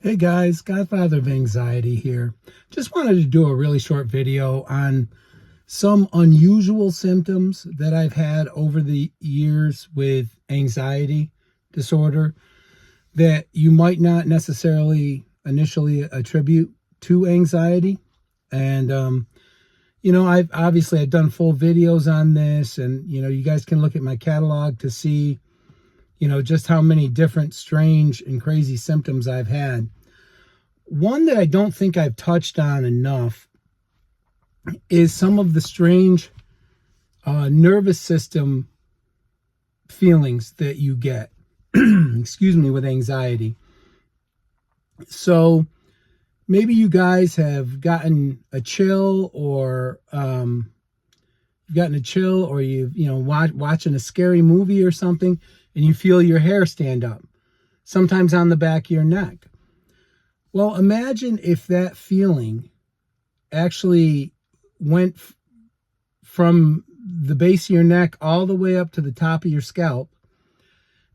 Hey guys, Godfather of Anxiety here. Just wanted to do a really short video on some unusual symptoms that I've had over the years with anxiety disorder that you might not necessarily initially attribute to anxiety. And, I've done full videos on this, and, you guys can look at my catalog to see, just how many different strange and crazy symptoms I've had. One that I don't think I've touched on enough is some of the strange nervous system feelings that you get, excuse me, with anxiety. So maybe you guys have gotten a chill, or watching a scary movie or something, and you feel your hair stand up, sometimes on the back of your neck. Well, imagine if that feeling actually went from the base of your neck all the way up to the top of your scalp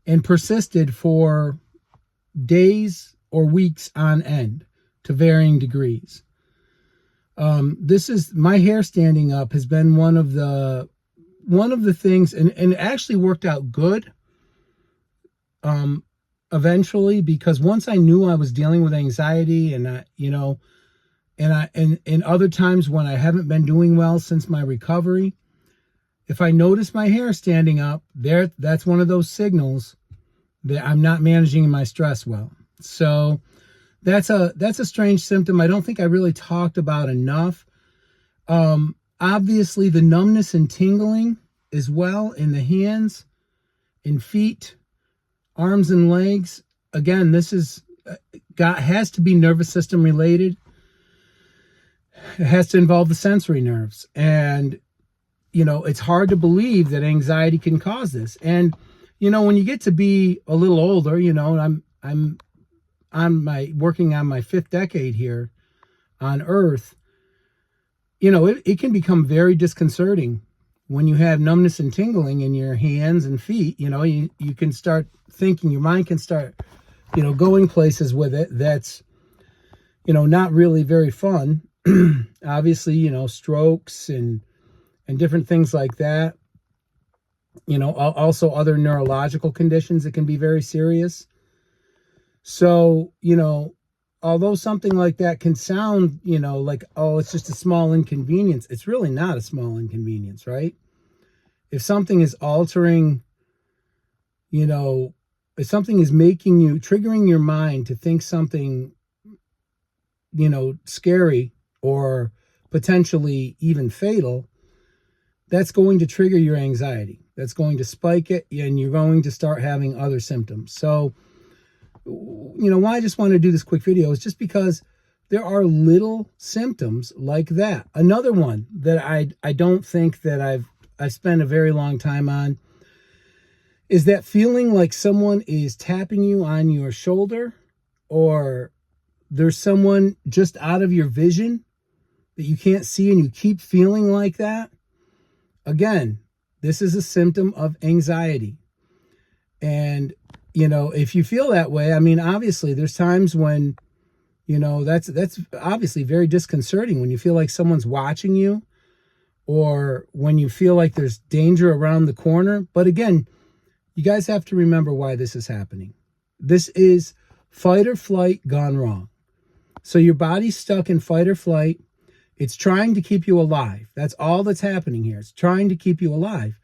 and persisted for days or weeks on end to varying degrees. This is my hair standing up has been one of the things, and it actually worked out good. Eventually, because once I knew I was dealing with anxiety, and other times when I haven't been doing well since my recovery, if I notice my hair standing up, that's one of those signals that I'm not managing my stress well. So that's a strange symptom I don't think I really talked about enough. Obviously the numbness and tingling as well in the hands and feet, arms and legs. Again, this has to be nervous system related. It has to involve the sensory nerves. And, it's hard to believe that anxiety can cause this. And, when you get to be a little older, I'm working on my 5th decade here on Earth. It can become very disconcerting when you have numbness and tingling in your hands and feet. You can start thinking, your mind can start, going places with it that's, not really very fun. Obviously, strokes and different things like that. Also other neurological conditions that can be very serious. So, although something like that can sound, like, oh, it's just a small inconvenience, it's really not a small inconvenience, right? If something is altering, if something is triggering your mind to think something, scary or potentially even fatal, that's going to trigger your anxiety. That's going to spike it, and you're going to start having other symptoms. So, why I just want to do this quick video is just because there are little symptoms like that. Another one that I don't think that I've spent a very long time on is that feeling like someone is tapping you on your shoulder, or there's someone just out of your vision that you can't see, and you keep feeling like that. Again, this is a symptom of anxiety. And, if you feel that way, obviously there's times when, that's obviously very disconcerting when you feel like someone's watching you, or when you feel like there's danger around the corner. But again, you guys have to remember why this is happening. This is fight or flight gone wrong. So your body's stuck in fight or flight. It's trying to keep you alive. That's all that's happening here. It's trying to keep you alive.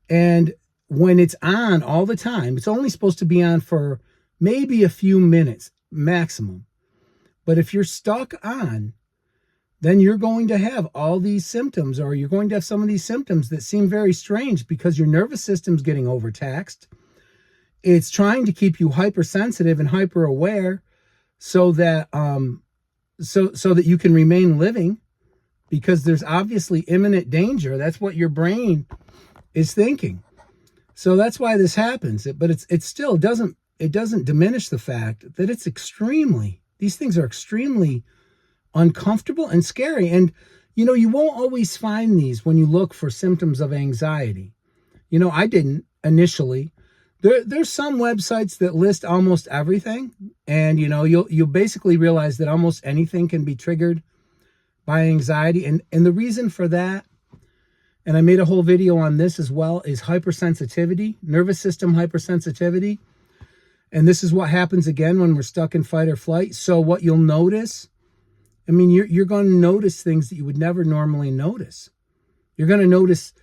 And when it's on all the time, it's only supposed to be on for maybe a few minutes maximum. But if you're stuck on, then you're going to have all these symptoms, or you're going to have some of these symptoms that seem very strange because your nervous system's getting overtaxed. It's trying to keep you hypersensitive and hyper aware so that so that you can remain living, because there's obviously imminent danger. That's what your brain is thinking. So that's why this happens. But it still doesn't diminish the fact that these things are extremely uncomfortable and scary. And, you won't always find these when you look for symptoms of anxiety. I didn't initially, There's some websites that list almost everything, and you'll basically realize that almost anything can be triggered by anxiety, and the reason for that, and I made a whole video on this as well, is hypersensitivity, nervous system hypersensitivity. And this is what happens again when we're stuck in fight or flight. So what you'll notice, I mean, you're going to notice things that you would never normally notice. You're going to notice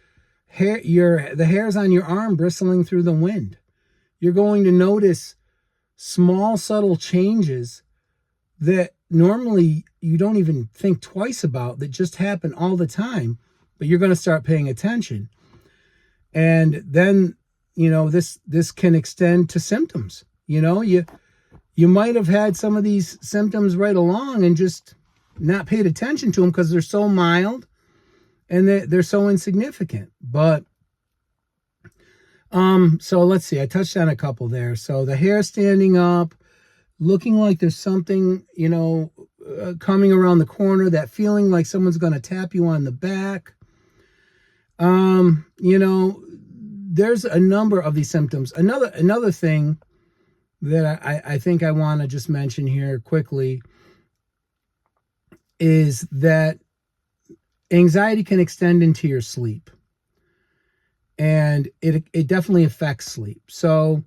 the hairs on your arm bristling through the wind. You're going to notice small, subtle changes that normally you don't even think twice about, that just happen all the time, but you're going to start paying attention. And then, this can extend to symptoms. You might have had some of these symptoms right along and just not paid attention to them because they're so mild and they're so insignificant. But so let's see, I touched on a couple there. So the hair standing up, looking like there's something, coming around the corner, that feeling like someone's going to tap you on the back. There's a number of these symptoms. Another thing that I think I want to just mention here quickly is that anxiety can extend into your sleep. And it definitely affects sleep. So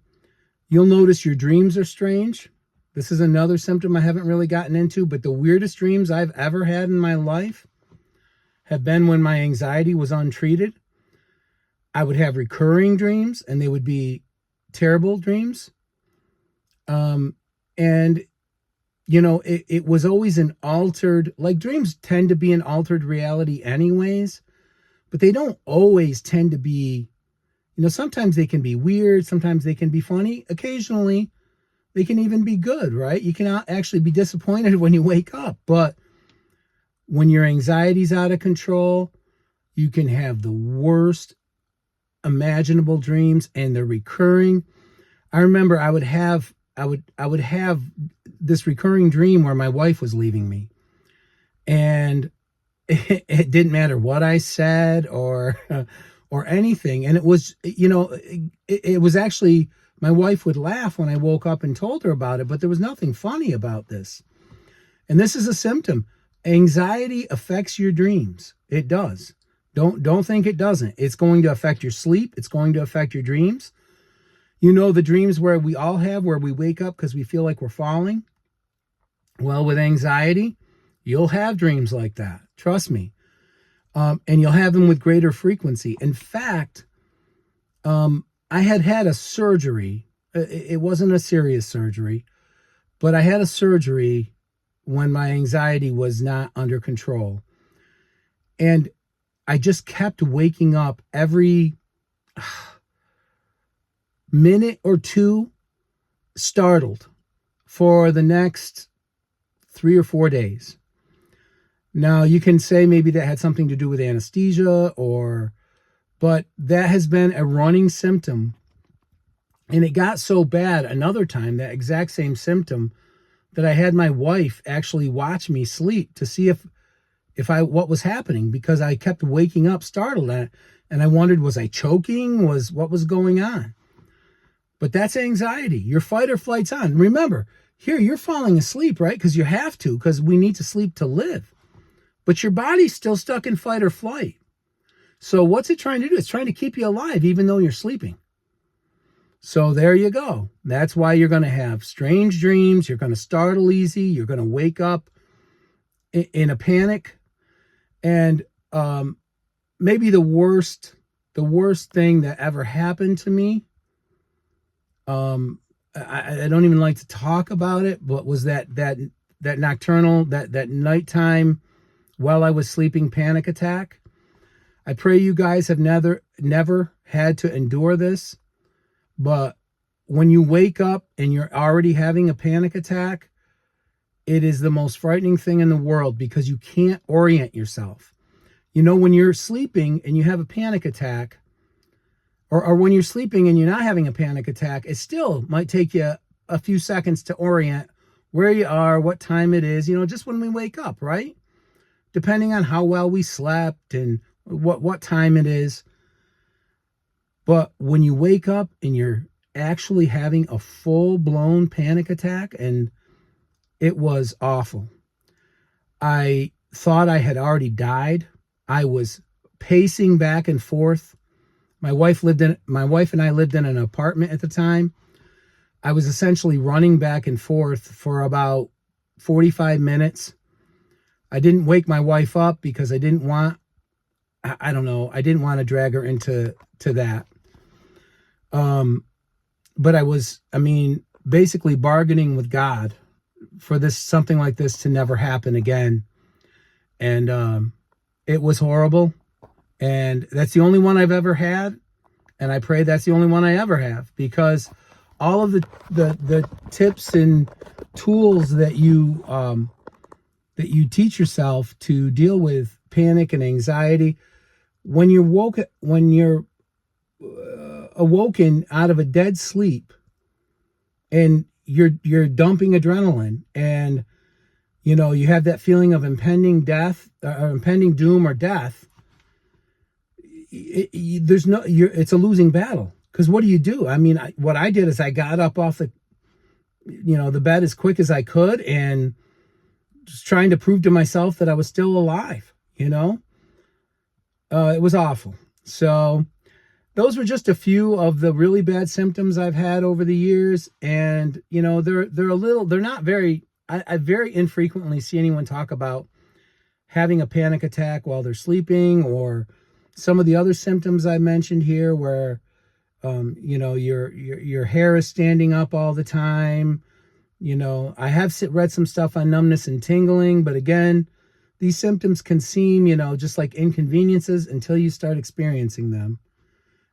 you'll notice your dreams are strange. This is another symptom I haven't really gotten into, but the weirdest dreams I've ever had in my life have been when my anxiety was untreated. I would have recurring dreams, and they would be terrible dreams. It was always an altered, like dreams tend to be an altered reality anyways, but they don't always tend to be, sometimes they can be weird. Sometimes they can be funny. Occasionally they can even be good, right? You can actually be disappointed when you wake up, but when your anxiety's out of control, you can have the worst imaginable dreams, and they're recurring. I remember I would have this recurring dream where my wife was leaving me, and it didn't matter what I said or anything. And it was, it was actually, my wife would laugh when I woke up and told her about it, but there was nothing funny about this. And this is a symptom. Anxiety affects your dreams. It does. Don't think it doesn't. It's going to affect your sleep. It's going to affect your dreams. The dreams where we all have, where we wake up because we feel like we're falling. Well, with anxiety, you'll have dreams like that. Trust me. And you'll have them with greater frequency. In fact, I had a surgery. It wasn't a serious surgery, but I had a surgery when my anxiety was not under control. And I just kept waking up every minute or two, startled, for the next 3 or 4 days. Now, you can say maybe that had something to do with anesthesia, but that has been a running symptom. And it got so bad another time, that exact same symptom, that I had my wife actually watch me sleep to see what was happening, because I kept waking up startled, and I wondered, was I choking? What was going on? But that's anxiety. Your fight or flight's on. Remember, here you're falling asleep, right? Because you have to, because we need to sleep to live. But your body's still stuck in fight or flight. So what's it trying to do? It's trying to keep you alive even though you're sleeping. So there you go. That's why you're going to have strange dreams. You're going to startle easy. You're going to wake up in a panic. And maybe the worst thing that ever happened to me, I don't even like to talk about it, but was that nocturnal, that nighttime while I was sleeping panic attack. I pray you guys have never had to endure this, but when you wake up and you're already having a panic attack, it is the most frightening thing in the world, because you can't orient yourself. When you're sleeping and you have a panic attack, or when you're sleeping and you're not having a panic attack, it still might take you a few seconds to orient where you are, what time it is, just when we wake up, right? Depending on how well we slept and what time it is. But when you wake up and you're actually having a full-blown panic attack, and it was awful. I thought I had already died. I was pacing back and forth. My wife and I lived in an apartment at the time. I was essentially running back and forth for about 45 minutes. I didn't wake my wife up because I didn't want, I don't know, I didn't want to drag her into that. But basically bargaining with God for something like this to never happen again. And it was horrible. And that's the only one I've ever had. And I pray that's the only one I ever have, because all of the tips and tools that you teach yourself to deal with panic and anxiety, when you're awoken out of a dead sleep and you're dumping adrenaline, and you have that feeling of impending death or impending doom or death, it's a losing battle. Because what do you do? What I did is I got up off the bed as quick as I could and just trying to prove to myself that I was still alive. It was awful. So those were just a few of the really bad symptoms I've had over the years. And, they're not very, I very infrequently see anyone talk about having a panic attack while they're sleeping, or some of the other symptoms I mentioned here where, your hair is standing up all the time. I have read some stuff on numbness and tingling, but again, these symptoms can seem, just like inconveniences until you start experiencing them.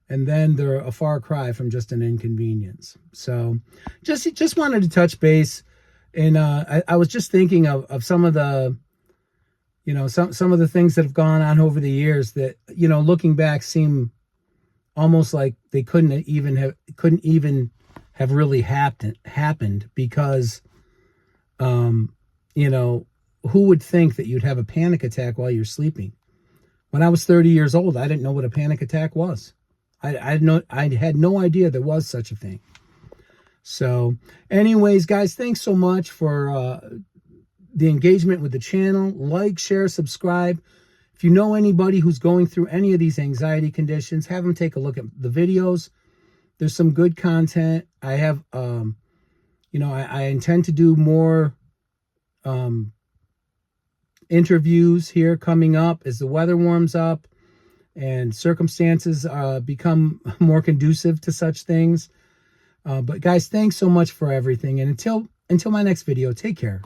And then they're a far cry from just an inconvenience. So just wanted to touch base. And I was just thinking of some of the, some of the things that have gone on over the years that, looking back seem almost like they couldn't even have really happened because, who would think that you'd have a panic attack while you're sleeping? When I was 30 years old, I didn't know what a panic attack was. I had no idea there was such a thing. So anyways, guys, thanks so much for the engagement with the channel. Like, share, subscribe. If you know anybody who's going through any of these anxiety conditions, have them take a look at the videos. There's some good content. I have, I intend to do more interviews here coming up as the weather warms up and circumstances become more conducive to such things. But guys, thanks so much for everything. And until my next video, take care.